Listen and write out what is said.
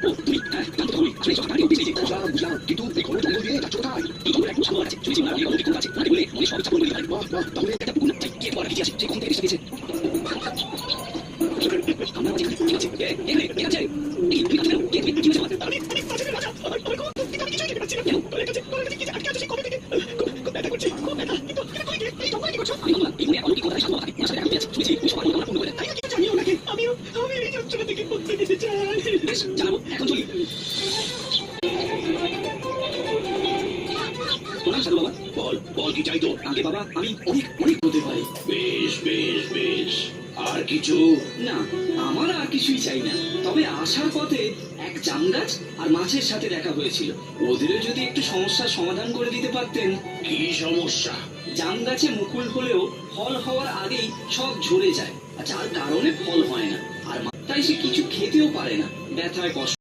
ও তুমি জানতো তুমি আসলে সব গাড়ি অফিস নিয়েছে। বুঝলাম বুঝলাম, কিন্তু এই ঘন জঙ্গল দিয়ে যাচ্ছ কোথায়? এই জঙ্গলে একটু সামনে আছে, শুনেছি ওনার অনেক অলৌকিক ক্ষমতা আছে। ওনাকে বলে মনে সব ইচ্ছা পূরণ করে দিতে পারে। বাহ বাহ, তাহলে একটা পুকুর না চাই, কে তোমার কিছু আছে সেই কখন থেকে এসে গেছে। আমরা আছি এখানে, ঠিক আছে? এখানে কে আছে? এই তুমি আছো কেন? কে তুমি কি হয়েছে তোমার? আমি বাজারের রাজা, আমার কোনো দিকে আমি কিছুই দেখতে পাচ্ছি না। কেন তোর কাছে কি আটকে আছে সেই কবে থেকে? খুব ব্যথা করছে, খুব ব্যথা, কিন্তু কই রে? এই জঙ্গলে কি করছো? আমি বললাম এই মনে অলৌকিক ক্ষমতা সামনে থাকে, ওনার সাথে দেখা করতে যাচ্ছি। শুনেছি তুমি সবার মনোকামনা পূর্ণ করে দেন। তাই নাকি? জানিও নাকি আমিও এই অঞ্চল থেকে করতে যেতে চাই। বেশ জানাবো, এখন চলি। প্রণাম সাধু বাবা। বল বল, কি চাই তোর? আগে বাবা, আমি অনেক অনেক হতে পারি। বেশ বেশ বেশ, আর কিছু? না, আমার আর কিছুই চাই না। তবে আসার পথে এক জাম গাছ আর মাছের সাথে দেখা হয়েছিল। ওদেরও যদি একটু সমস্যার সমাধান করে দিতে পারতেন। কি সমস্যা? জাম গাছে মুকুল হলেও ফল হওয়ার আগেই সব ঝরে যায়, আর যার কারণে ফল হয় না। আর তাই সে কিছু খেতেও পারে না, ব্যথায় কষ্ট